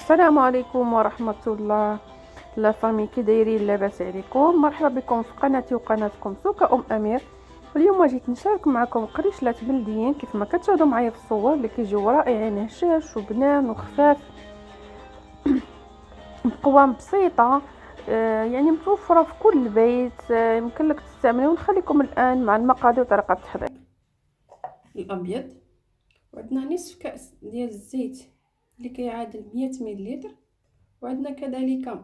السلام عليكم ورحمة الله. لا فامي، كي دايرين؟ لاباس عليكم؟ مرحبا بكم في قناتي وقناتكم سوكا امير. اليوم جيت نشارك معكم قريشلات بلديين كيف ما كتشاهدوا معايا في الصور اللي كيجيو رائعين، هشاش وبنان وخفاف بقوام بسيطه. يعني متوفره في كل بيت، يمكن لك تستعملوا. ونخليكم الان مع المقادير وطريقه التحضير. الابيض، وعندنا نصف كاس ديال الزيت اللي كيعادل 100 ملل، وعندنا كذلك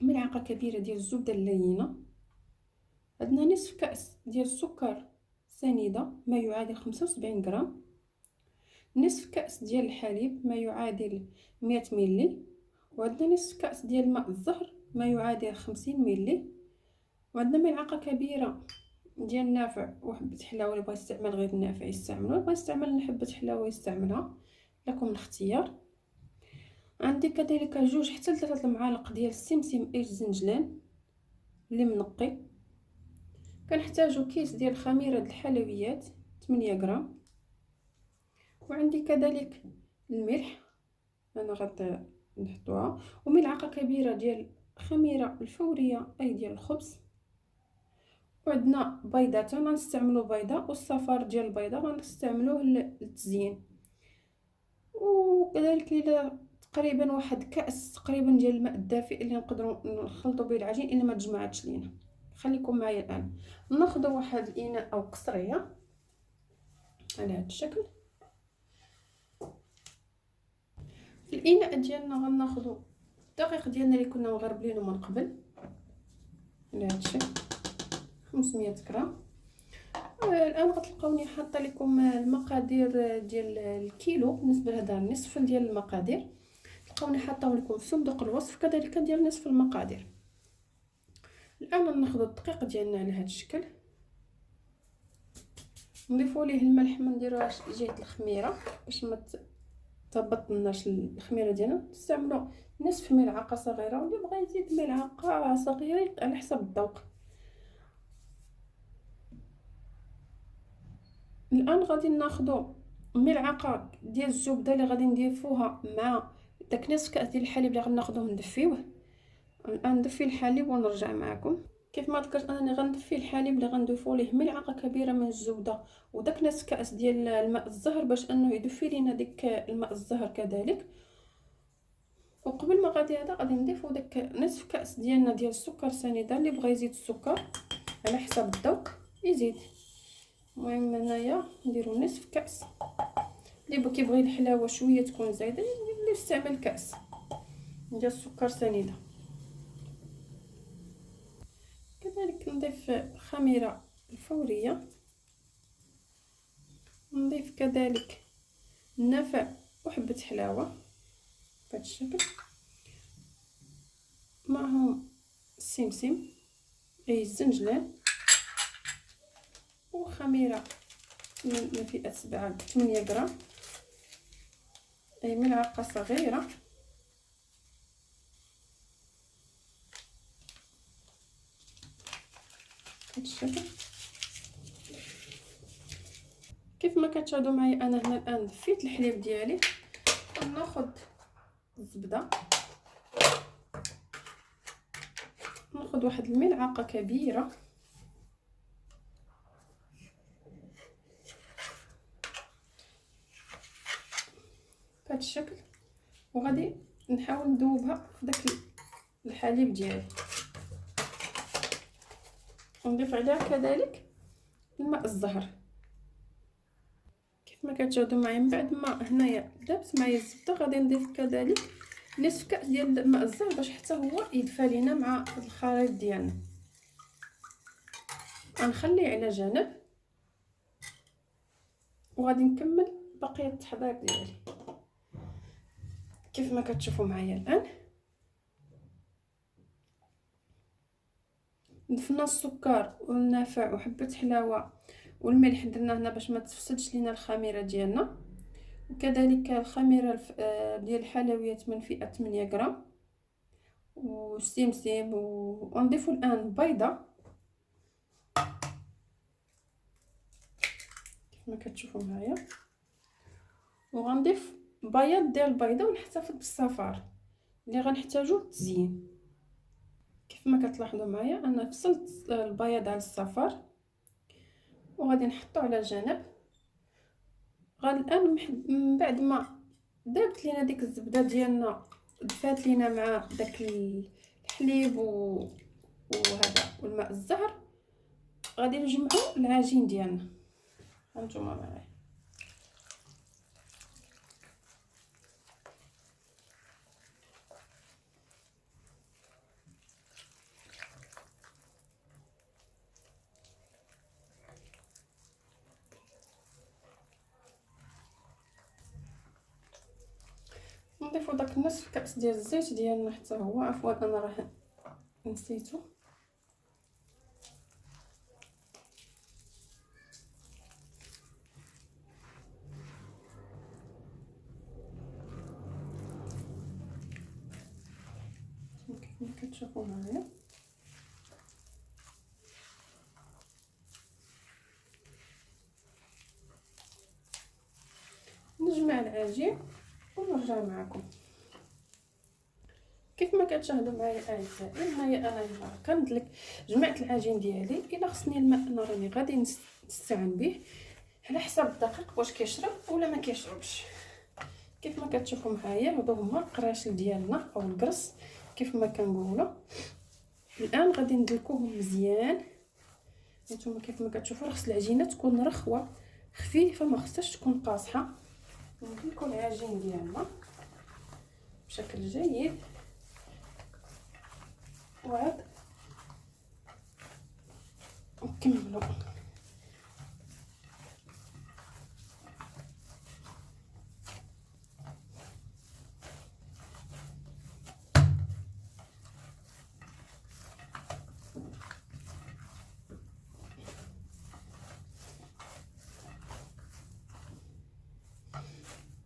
ملعقه كبيره ديال الزبده اللينه، عندنا نصف كاس ديال السكر سنيده ما يعادل 75 غرام، نصف كاس ديال الحليب ما يعادل 100 ملل، وعندنا نصف كاس ديال ماء الزهر ما يعادل 50 ملل، وعندنا ملعقه كبيره ديال النافع وحبه حلاوه. اللي بغى يستعمل غير النافع يستعملو، اللي بغى يستعمل حبه حلاوه يستعملها، لكم الاختيار. عندي كذلك 2 حتى 3 المعالق ديال السمسم اي الزنجلان اللي منقي. كنحتاجو كيس ديال خميره الحلويات 8 غرام، وعندي كذلك الملح انا غادي نحطوها، وملعقه كبيره ديال خميره الفوريه اي ديال الخبز، وعندنا بيضات غنستعملوا بيضه، والصفار ديال البيضه غنستعملوه للتزيين، وكذلك الى تقريبا واحد كاس تقريبا ديال الماء الدافئ اللي نقدروا نخلطوا به العجين الا ما تجمعتش لينا. خليكم معايا الان. ناخذ واحد الاناء او قصريه على هذا الشكل. في الاناء ديالنا غناخذوا الدقيق ديالنا اللي كنا مغربلينه من قبل على هذا الشكل 500 غرام. الان غتلقاوني حاطه لكم المقادير ديال الكيلو بالنسبه لهذا النصف ديال المقادير، تلقاوني حاطه لكم في صندوق الوصف كذلك ديال نصف المقادير. الان ناخذ الدقيق ديالنا على هذا الشكل، نضيفوا ليه الملح، ما نديروهاش جهه الخميره باش ما تهبطناش الخميره ديالنا. تستعملوا نصف ملعقه صغيره، واللي بغى يزيد ملعقه صغيره على حسب الذوق. الان غادي ناخذوا ملعقه ديال الزبده اللي غادي نضيفوها مع داك نصف كاس ديال الحليب اللي غناخذوه ندفيوه. الان ندفي الحليب ونرجع معكم. كيف ما ذكرت انني غندفي الحليب اللي غنضيفوا ليه ملعقه كبيره من الزبده وداك نصف كاس ديال الماء الزهر باش انه يدفي لينا ديك الماء الزهر كذلك. وقبل ما غادي غادي نضيفوا داك نصف كاس ديالنا ديال السكر سنيده، اللي بغى يزيد السكر على حسب الذوق يزيد. المهم هنايا نديروا نصف كاس، اللي كيبغي الحلاوه شويه تكون زايده اللي يستعمل كاس ديال السكر سنيده. كذلك نضيف خميره الفوريه، نضيف كذلك النافع وحبه حلاوه بهذا الشكل، معهم السمسم اي الزنجلان، وخميره من فئه 8 غرام اي ملعقه صغيره. بهذا الشكل كيف ما كتشاهدوا معايا انا هنا الان دفيت الحليب ديالي. ناخذ الزبده، ناخذ واحد الملعقه كبيره بهذا الشكل، وغادي نحاول نذوبها في داك الحليب ديالي، ونضيف عليها كذلك الماء الزهر. كيف ما كتشاهدوا معايا من بعد ما هنايا ذابت معايا الزبده، غادي نضيف كذلك نصف كاس ديال الماء الزهر باش حتى هو يدفى لينا مع الخليط ديالنا. غنخليه على جنب، وغادي نكمل بقيه التحضير ديالي. كيف ما كتشوفوا معايا الان ضفنا السكر والنافع وحبه حلاوه والملح درنا هنا باش ما تفسدش لينا الخميره ديالنا، وكذلك الخميره ديال الحلويات من فئه 8 غرام والسمسم. ونضيف الان بيضه كيف ما كتشوفوا معايا، وغنضيف بياض ديال البيضه، ونحتفظ بالصفار اللي غنحتاجو للتزيين. كيف ما كتلاحظوا معايا انا فصلت البياض على الصفار وغادي نحطو على جنب. غادي الان من بعد ما دابت لينا ديك الزبده ديالنا، دفات لينا مع داك الحليب وهذا والماء الزهر، غادي نجمعوا العجين ديالنا. هانتوما معايا نضيفوا داك نصف كاس ديال الزيت ديالنا حتى هو. عفوا انا راه نسيتو. كيف ما كتشوفوا معايا نجمع العجين ونرجع معكم. كيف ما كتشاهدوا معايا اعزائي، هنايا انا كندلك جمعت العجين ديالي. الا خصني الماء انا راني غادي نستعن به على حساب الدقيق واش كيشرب ولا ما كيشربش. كيف ما كتشوفوا معايا هادو هما القراشل ديالنا او القرص كيف ما كنقولوا. الان غادي ندلكوهم مزيان. نتوما كيف ما كتشوفوا خص العجينه تكون رخوه خفيفه، ما خصهاش تكون قاصحه. ندلكو العجين ديالنا بشكل جيد وعاد نكملوا.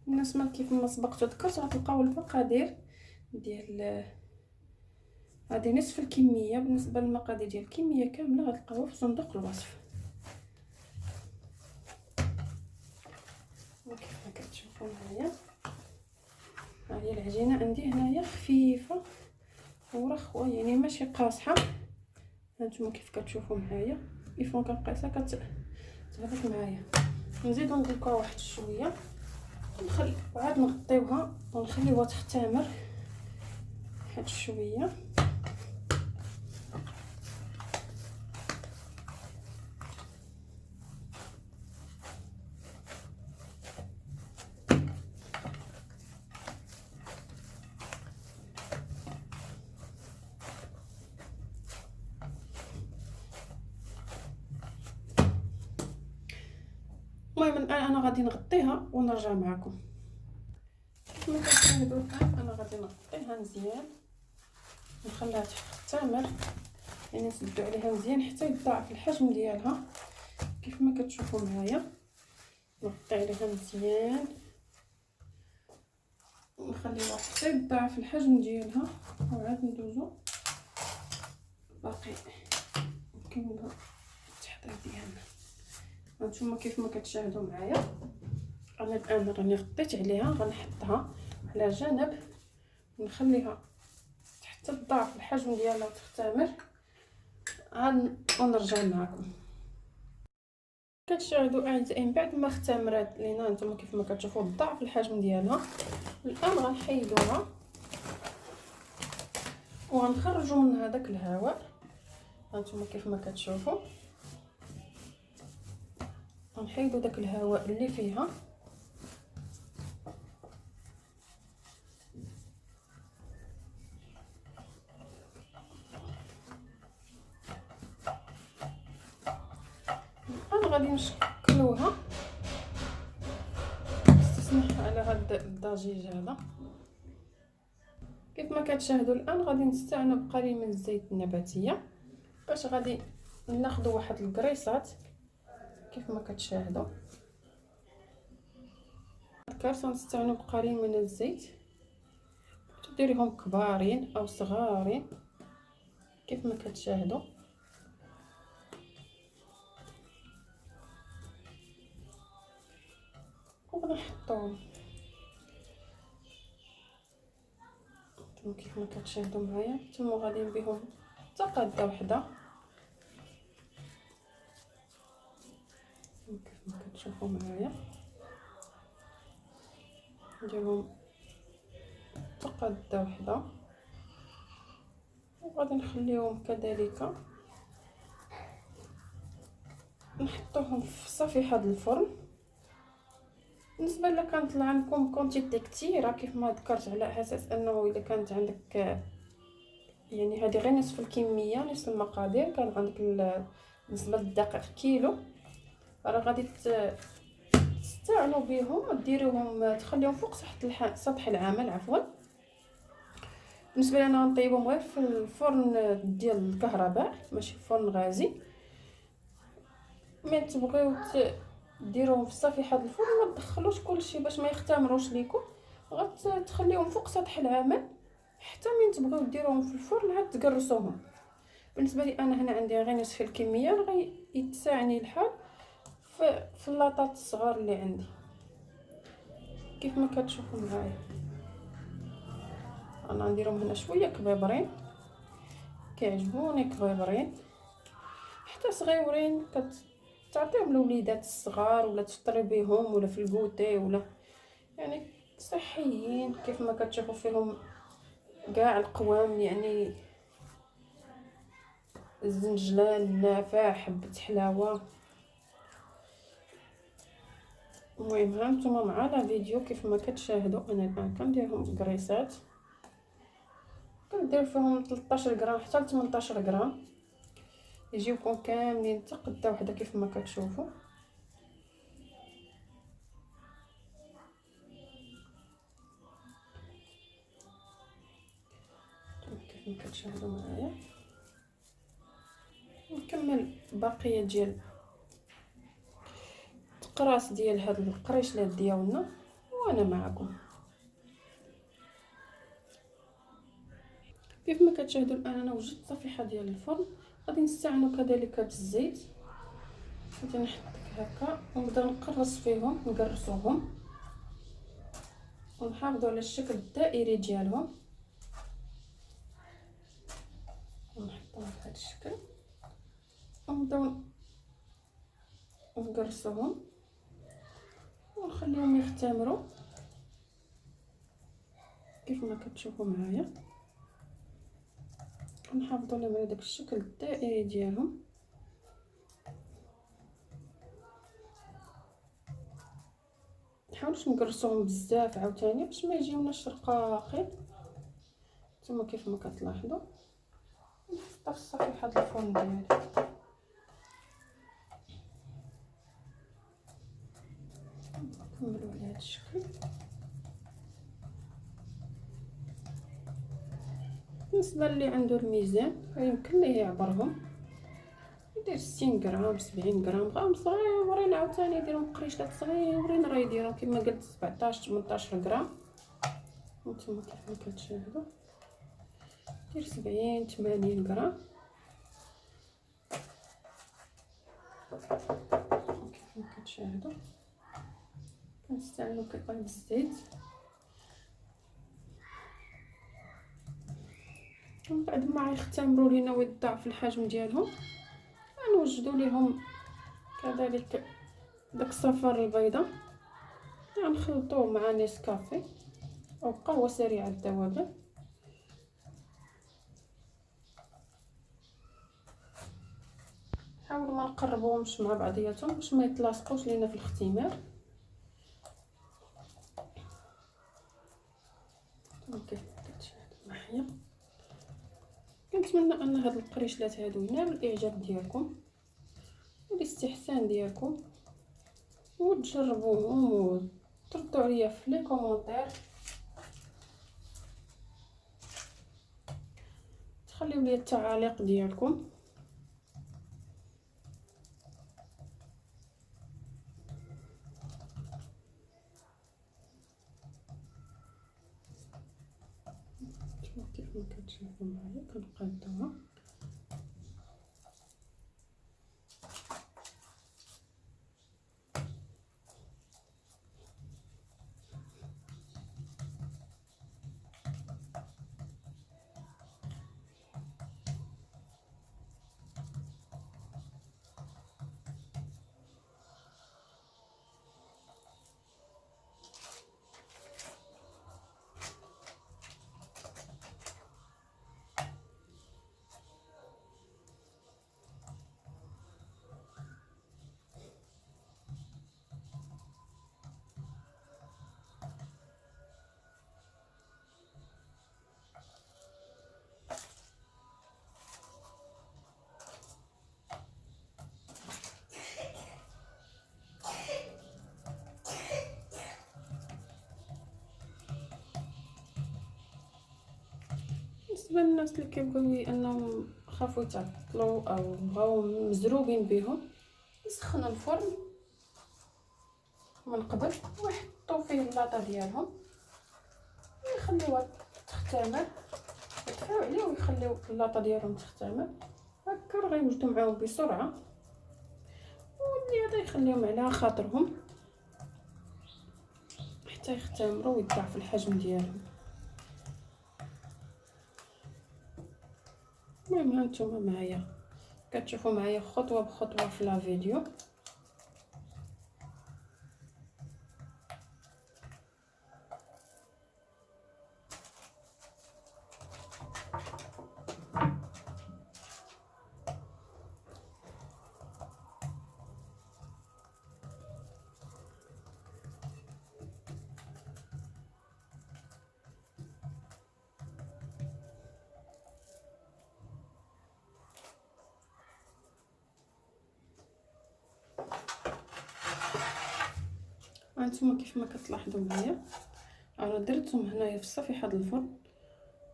الناس ما كيف ما سبقت ذكرت غتلقاو المقادير ديال هذه نصف الكميه. بالنسبه للمقادير ديال الكميه كامله غتلقاوها في صندوق الوصف. وكيف ما كتشوفوا معايا ها هي العجينه عندي هنايا خفيفه ورخوه، يعني ماشي قاصحه. هانتوما كيف كتشوفوا معايا يفون كنقيسها كتهبط معايا. نزيدو ندلكوها واحد شويه ونخلي وعاد نغطيوها ونخليوها تختمر واحد شويه. المهم الان انا غادي نغطيها ونرجع معكم. كما كتشاهدوا الان انا غادي نغطيها مزيان نخليها تختمر، يعني نسدو عليها مزيان حتى يتضاعف الحجم ديالها. كيف ما كتشوفوا معايا نغطي عليها مزيان ونخليوها حتى يتضاعف الحجم ديالها وعاد ندوزو باقي نكملو التحضير ديالنا. هانتوما كيف ما كتشاهدوا معايا انا الان راني غطيت عليها. غنحطها على جنب ونخليها حتى تضاعف الحجم ديالها وتختمر عاد ونرجع معكم. كتشاهدوا اعزائي من بعد ما اختمرت لينا نتوما كيف ما كتشوفوا ضاعف الحجم ديالها. الان غنحيدوها وغنخرجوا من هذاك الهواء. هانتوما كيف ما كتشوفوا غنحيدوا داك الهواء اللي فيها. الان غادي نشكلوها تسمح على هاد الضجيج هذا. كيف ما كتشاهدوا الان غادي نستعنوا بقليل من الزيت النباتيه باش غادي ناخذوا واحد القريصات. كيف ما كتشاهدوا كارثه نستعنوا بقليل من الزيت، تديريهم كبارين او صغارين كيف ما كتشاهدوا. وغنحطوهم كيف ما كتشاهدوا معايا نتوما غاديين بهم حتى قاده وحده، كيف ما كتشوفوا معايا نديرهم حتى قاده وحده، وغادي نخليهم كذلك نحطوهم في صفيحه الفرن. بالنسبه الا كانت عندكم كونتيتي كثيره كيف ما ذكرت، على اساس انه اذا كانت عندك يعني هذه غير نصف الكميه، نصف المقادير، كان عندك بالنسبه للدقيق كيلو، راه غادي تستعنوا بهم وديروهم تخليهم فوق سطح العمل عفوا. بالنسبه لي انا غنطيبهم غير في الفرن ديال الكهرباء ماشي فرن غازي. ملي تبغيو ديروهم في صفيحه الفرن ما تدخلوش كلشي باش ما يختمروش ليكم، غتخليهم فوق سطح العمل حتى من تبغيو ديروهم في الفرن عاد تقرصوهم. بالنسبه لي انا هنا عندي غير نصف الكميه، غيتسعني الحال في اللاطات الصغار اللي عندي كيف ما كتشوفوا معايا. انا نديرهم هنا شويه كبيبرين، كيعجبوني كبيبرين حتى صغيورين، كتعطيهم لوليدات الصغار ولا تفطري بهم ولا في الكوتي ولا يعني صحيين. كيف ما كتشوفوا فيهم كاع القوام، يعني الزنجلان النافع حبه حلاوه. المهم ها نتوما مع لا فيديو كيف ما كتشاهدوا انا الان كنديرهم كريسات، كندير فيهم 13 غرام حتى 18 غرام، يجيوكم كاملين حتى قده وحده كيف ما كتشوفوا. كيف ما كتشاهدوا معايا نكمل بقيه ديال القراص ديال هاد القريشلات ديالنا وانا معكم. كيف ما كتشاهدوا الان انا وجدت صفيحه ديال الفرن، غادي نستعملوا كذلك بالزيت، غادي نحطك هكا ونبدا نقرص فيهم نقرصوهم ونحافظوا على الشكل الدائري ديالهم، ونحطوهم بهذا الشكل ونبداو نقرصوهم ونخليهم يختمروا كيف ما كتشوفوا معايا، ونحافظوا لهم على داك الشكل الدائري ديالهم. نحاولوش نقرصوهم بزاف عاوتاني باش ما يجيوناش رقاقين. نتوما كيف ما كتلاحظوا نحطها في صفيحه الفرن ديالي. نكملوا على هذا الشكل. بالنسبه اللي عنده الميزان يمكن ليه يعبرهم، يدير 60 غرام 70 غرام، غام صغيورين عاوتاني يديرهم قريشلات صغيورين، راه يديرهم كما قلت 17 18 غرام. نتوما كيف ما كتشاهدوا دير 70 80 غرام كيف ما كتشاهدوا. كنستعملوا قطع الزيت ومن بعد ما يختمروا لينا ويضاعف الحجم ديالهم غنوجدوا ليهم كذلك داك الصفار البيضاء، غنخلطوه مع نسكافي او قهوه سريعه الذوبان. حاولوا ما نقربوهمش مع بعضياتهم باش ما يتلاصقوش لينا في الاختمار. كيف كتشاهدوا معايا كنتمنى ان هاد القريشلات هادو ينالوا الاعجاب ديالكم والاستحسان ديالكم، وتجربوهم وتردوا عليا في لي كومونتير، تخليو لي التعاليق ديالكم. كيف ما كتشوفوا معايا كنقادوها بالنسبه للناس اللي كيبغيو انهم خافوا يتعطلوا او بغاو مزروبين بهم، يسخنوا الفرن من قبل ويحطوا فيه اللاطه ديالهم ويخليوها تختمر، يطفيو عليه ويخليو اللاطه ديالهم تختمر هكا، راه غيوجدوا معاهم بسرعه. واللي هذا يخليهم على خاطرهم حتى يختمروا ويضاعف الحجم ديالهم. المهم هانتوما معايا كتشوفوا معايا خطوه بخطوه في لا فيديو. هانتوما كيف ما كتلاحظوا معايا انا درتهم هنايا في صفيحه الفرن،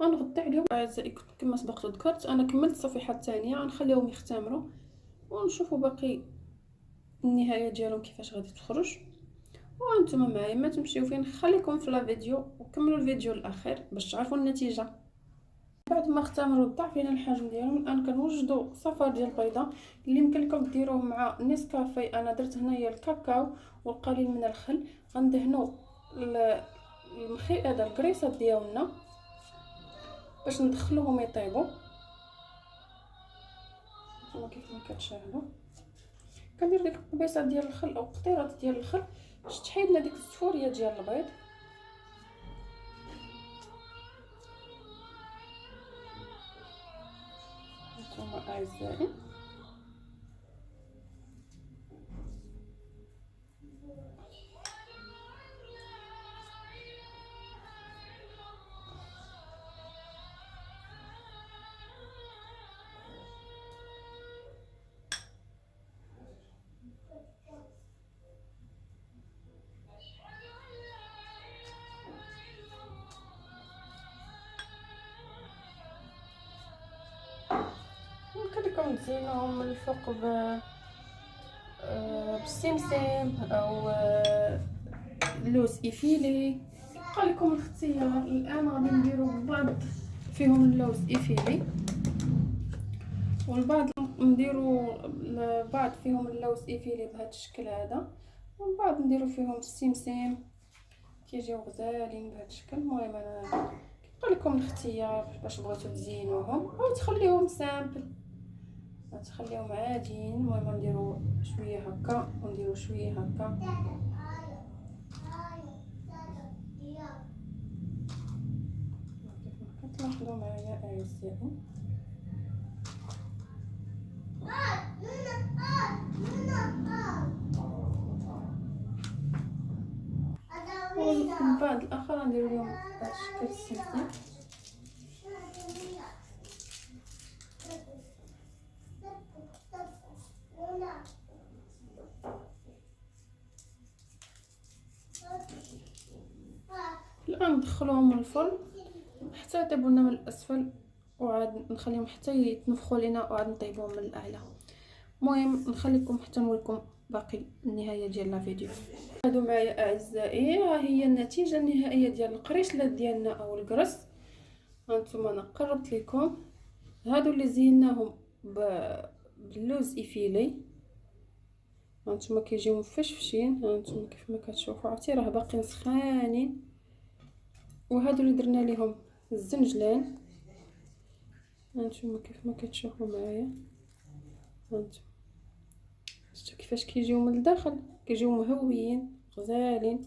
غنغطي عليهم. اعزائي كما سبق ذكرت انا كملت الصفيحه الثانيه، غنخليهم يختمروا ونشوفوا باقي النهايه ديالهم كيفاش غادي تخرج. وانتم معايا ما تمشيو فين، خليكم في لا فيديو وكملوا الفيديو الاخير باش تعرفوا النتيجه. بعد ما اختمروا ضاعفين الحجم ديالهم، الان كنوجدوا صفار ديال البيضه اللي يمكن لكم ديروه مع نسكافي. انا درت هنايا الكاكاو والقليل من الخل. غندهنوا هذا الكريسات ديالنا باش ندخلوهم يطيبوا. هانتوما كيف ما كتشاهدوا كندير ديك القبيصه ديال الخل او قطيرات ديال الخل باش تحيد لنا ديك السفوريه ديال البيض. هانتوما اعزائي ممكن لكم تزينوهم من الفوق بالسمسم او لوز افيلي، يبقى لكم الاختيار. الان غادي نديروا بعض فيهم اللوز افيلي والبعض نديروا بعض فيهم اللوز افيلي بهذا الشكل هذا، ومن بعد نديروا فيهم السمسم كيجيو غزالين بهذا الشكل. المهم انا يبقى لكم الاختيار باش بغيتو تزينوهم او تخليوهم سامبل، تخليهم عاديين. المهم نديروا شويه هكا ونديروا شويه هكا. كيف ما كتلاحظوا معايا اعزائي ومن بعد الاخر نديروا لهم بهذا الشكل السمسم. الان ندخلوهم من الفرن حتى يطيبوا لنا من الاسفل، وعاد نخليهم حتى يتنفخوا لينا وعاد نطيبوهم من الاعلى. المهم نخليكم حتى نوريكم باقي النهايه ديال لا فيديو. هادو معايا اعزائي، ها هي النتيجه النهائيه ديال القريشلات ديالنا او القرص. هانتوما انا قربت لكم، هادو اللي زيناهم باللوز افيلي. هانتوما كيجيو مفشفشين، هانتوما كيف ما كتشوفوا عرفتي راه باقيين سخانين. وهادو اللي درنا لهم الزنجلان، هانتوما كيف ما كتشوفوا معايا. هانتوما شفتوا كيفاش كيجيو من الداخل، كيجيو مهويين غزالين.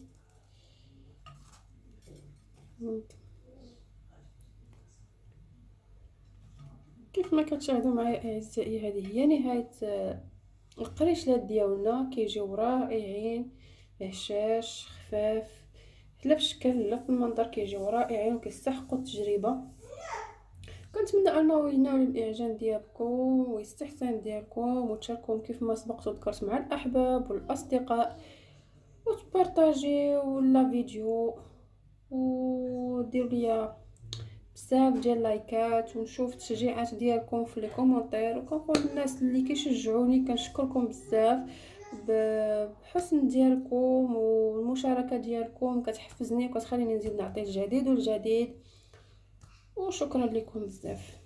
كيف ما كتشاهدوا معايا اعزائي هذه هي نهايه القريشلات ديالنا. كيجيو رائعين، هشاش خفاف، لا في الشكل لا في المنظر، كيجيو رائعين وكيستحقوا التجربه. كنتمنى انه ينال الاعجاب ديالكم والاستحسان ديالكم، وتشاركوهم كيف ما سبقت وذكرت مع الاحباب والاصدقاء، وتبارطاجيو لا فيديو وديروا لي بزاف ديال لايكات ونشوف التشجيعات ديالكم في لي كومونتير، وكنقول للناس اللي كيشجعوني كنشكركم بزاف بحسن ديالكم، والمشاركه ديالكم كتحفزني وكتخليني نزيد نعطي الجديد والجديد. وشكرا لكم بزاف.